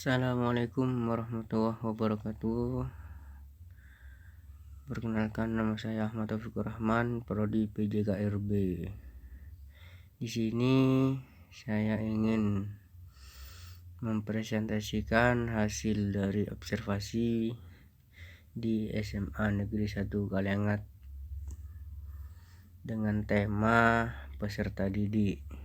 Assalamualaikum warahmatullahi wabarakatuh. Perkenalkan, nama saya Ahmad Taufikur Rahman, Prodi PJKRB. Di sini saya ingin mempresentasikan hasil dari observasi di SMA Negeri 1 Kaliangat dengan tema peserta didik.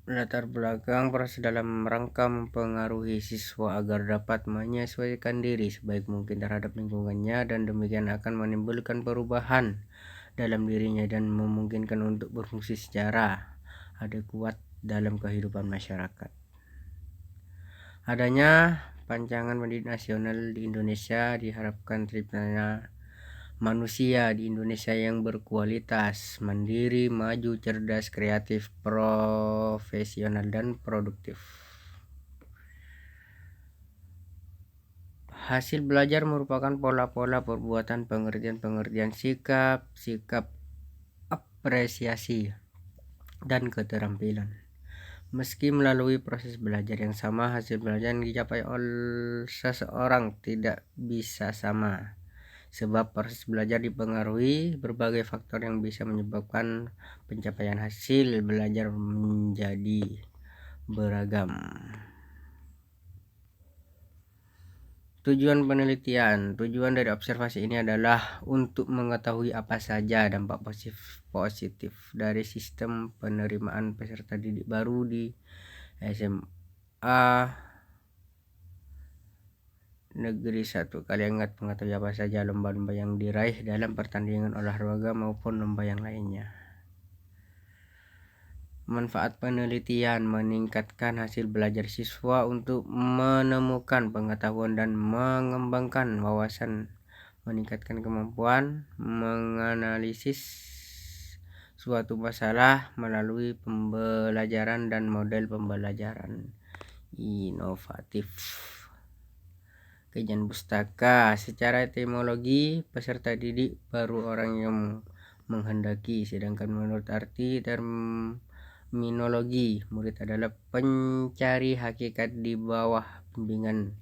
Latar belakang proses dalam rangka mempengaruhi siswa agar dapat menyesuaikan diri sebaik mungkin terhadap lingkungannya, dan demikian akan menimbulkan perubahan dalam dirinya dan memungkinkan untuk berfungsi secara adekuat dalam kehidupan masyarakat. Adanya Pancangan Pendidikan Nasional di Indonesia diharapkan terciptanya manusia di Indonesia yang berkualitas, mandiri, maju, cerdas, kreatif, profesional, dan produktif. Hasil belajar merupakan pola-pola perbuatan, pengertian, sikap, apresiasi, dan keterampilan. Meski melalui proses belajar yang sama, hasil belajar yang dicapai oleh seseorang tidak bisa sama, sebab proses belajar dipengaruhi berbagai faktor yang bisa menyebabkan pencapaian hasil belajar menjadi beragam. Tujuan penelitian. Tujuan dari observasi ini adalah untuk mengetahui apa saja dampak positif dari sistem penerimaan peserta didik baru di SMA Negeri 1 Kaliangat, mengetahui apa saja lomba-lomba yang diraih dalam pertandingan olahraga maupun lomba yang lainnya. Manfaat penelitian: meningkatkan hasil belajar siswa untuk menemukan pengetahuan dan mengembangkan wawasan, meningkatkan kemampuan menganalisis suatu masalah melalui pembelajaran dan model pembelajaran inovatif. Kajian pustaka. Secara etimologi, peserta didik baru orang yang menghendaki, sedangkan menurut arti terminologi, murid adalah pencari hakikat di bawah bimbingan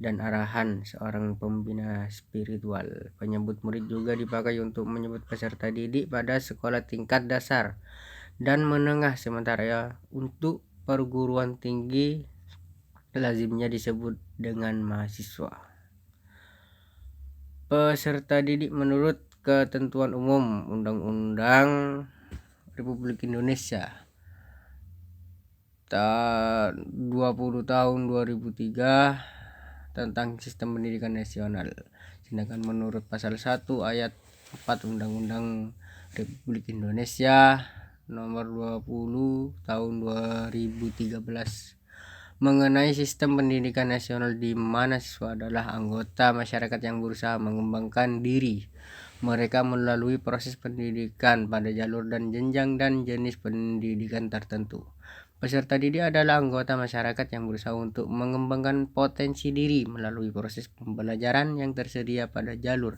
dan arahan seorang pembina spiritual. Penyebut murid juga dipakai untuk menyebut peserta didik pada sekolah tingkat dasar dan menengah, sementara untuk perguruan tinggi lazimnya disebut dengan mahasiswa. Peserta didik menurut ketentuan umum Undang-Undang Republik Indonesia 20 tahun 2003 tentang Sistem Pendidikan Nasional. Sedangkan menurut pasal 1 ayat 4 Undang-Undang Republik Indonesia nomor 20 tahun 2013 mengenai sistem pendidikan nasional, di mana siswa adalah anggota masyarakat yang berusaha mengembangkan diri mereka melalui proses pendidikan pada jalur dan jenjang dan jenis pendidikan tertentu. Peserta didik adalah anggota masyarakat yang berusaha untuk mengembangkan potensi diri melalui proses pembelajaran yang tersedia pada jalur,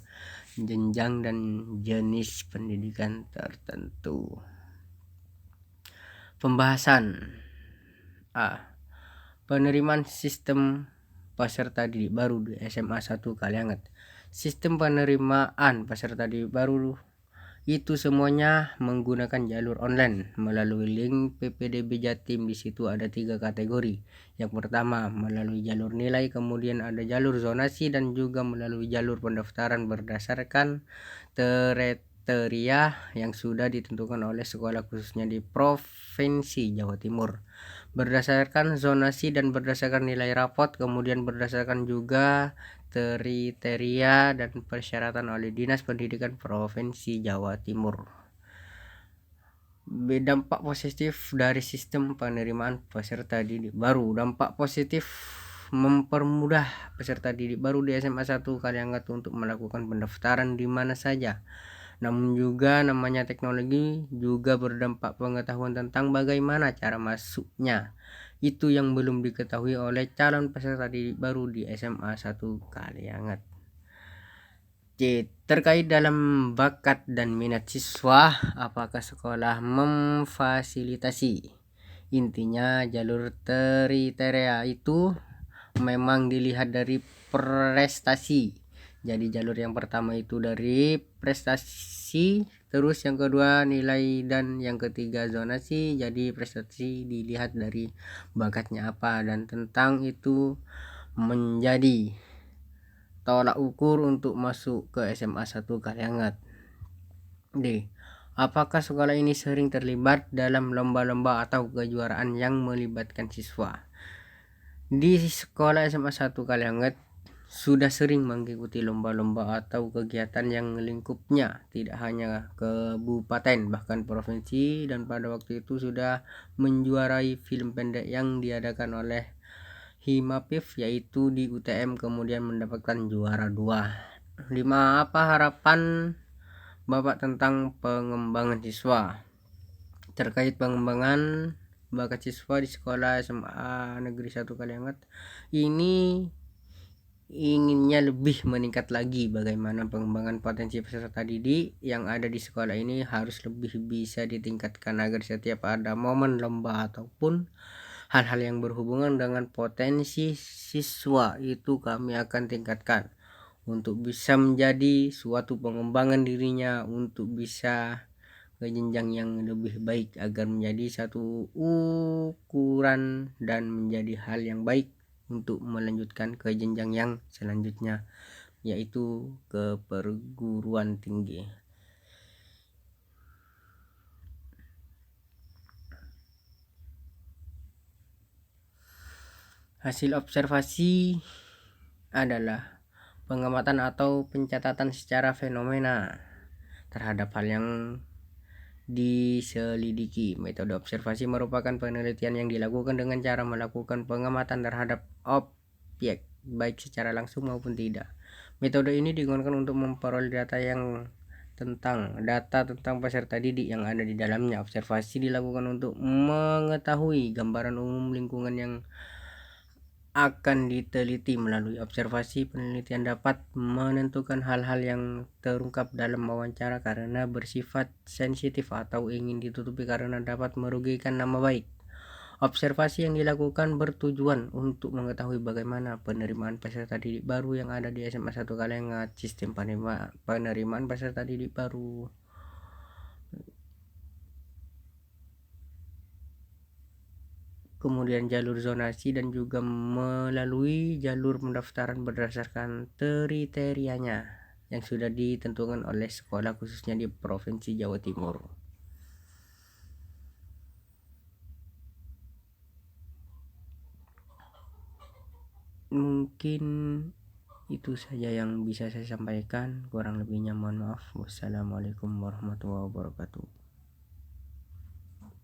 jenjang, dan jenis pendidikan tertentu. Pembahasan. Penerimaan sistem peserta didik baru di SMA 1 Kaliangat. Sistem penerimaan peserta didik baru itu semuanya menggunakan jalur online melalui link PPDB Jatim. Di situ ada 3 kategori. Yang pertama melalui jalur nilai, kemudian ada jalur zonasi, dan juga melalui jalur pendaftaran berdasarkan kriteria yang sudah ditentukan oleh sekolah, khususnya di Provinsi Jawa Timur, berdasarkan zonasi dan berdasarkan nilai rapot, kemudian berdasarkan juga kriteria dan persyaratan oleh Dinas Pendidikan Provinsi Jawa Timur. Dampak positif dari sistem penerimaan peserta didik baru. Dampak positif: mempermudah peserta didik baru di SMA 1 Kaliangat untuk melakukan pendaftaran di mana saja. Namun juga namanya teknologi juga berdampak pengetahuan tentang bagaimana cara masuknya. Itu yang belum diketahui oleh calon peserta didik baru di SMA 1 Kaliangat. Terkait dalam bakat dan minat siswa, apakah sekolah memfasilitasi? Intinya jalur kriteria itu memang dilihat dari prestasi. Jadi jalur yang pertama itu dari prestasi, terus yang kedua nilai, dan yang ketiga zonasi. Jadi prestasi dilihat dari bakatnya apa, dan tentang itu menjadi tolak ukur untuk masuk ke SMA 1 Kalianget. D. Apakah sekolah ini sering terlibat dalam lomba-lomba atau kejuaraan yang melibatkan siswa? Di sekolah SMA 1 Kalianget sudah sering mengikuti lomba-lomba atau kegiatan yang lingkupnya tidak hanya kabupaten bahkan provinsi, dan pada waktu itu sudah menjuarai film pendek yang diadakan oleh Himapif yaitu di UTM, kemudian mendapatkan juara 2. 5. Apa harapan Bapak tentang pengembangan siswa? Terkait pengembangan bakat siswa di sekolah SMA Negeri 1 Kalianget ini inginnya lebih meningkat lagi. Bagaimana pengembangan potensi peserta didik yang ada di sekolah ini harus lebih bisa ditingkatkan agar setiap ada momen lomba ataupun hal-hal yang berhubungan dengan potensi siswa itu kami akan tingkatkan untuk bisa menjadi suatu pengembangan dirinya untuk bisa ke jenjang yang lebih baik, agar menjadi satu ukuran dan menjadi hal yang baik untuk melanjutkan ke jenjang yang selanjutnya, yaitu ke perguruan tinggi. Hasil observasi adalah pengamatan atau pencatatan secara fenomena terhadap hal yang diselidiki. Metode observasi merupakan penelitian yang dilakukan dengan cara melakukan pengamatan terhadap objek baik secara langsung maupun tidak. Metode ini digunakan untuk memperoleh data tentang peserta didik yang ada di dalamnya. Observasi dilakukan untuk mengetahui gambaran umum lingkungan yang akan diteliti. Melalui observasi, penelitian dapat menentukan hal-hal yang terungkap dalam wawancara karena bersifat sensitif atau ingin ditutupi karena dapat merugikan nama baik. Observasi yang dilakukan bertujuan untuk mengetahui bagaimana penerimaan peserta didik baru yang ada di SMA 1 Kalianget, sistem penerimaan peserta didik baru, kemudian jalur zonasi, dan juga melalui jalur pendaftaran berdasarkan kriterianya yang sudah ditentukan oleh sekolah khususnya di Provinsi Jawa Timur. Mungkin itu saja yang bisa saya sampaikan, kurang lebihnya mohon maaf. Wassalamualaikum warahmatullahi wabarakatuh.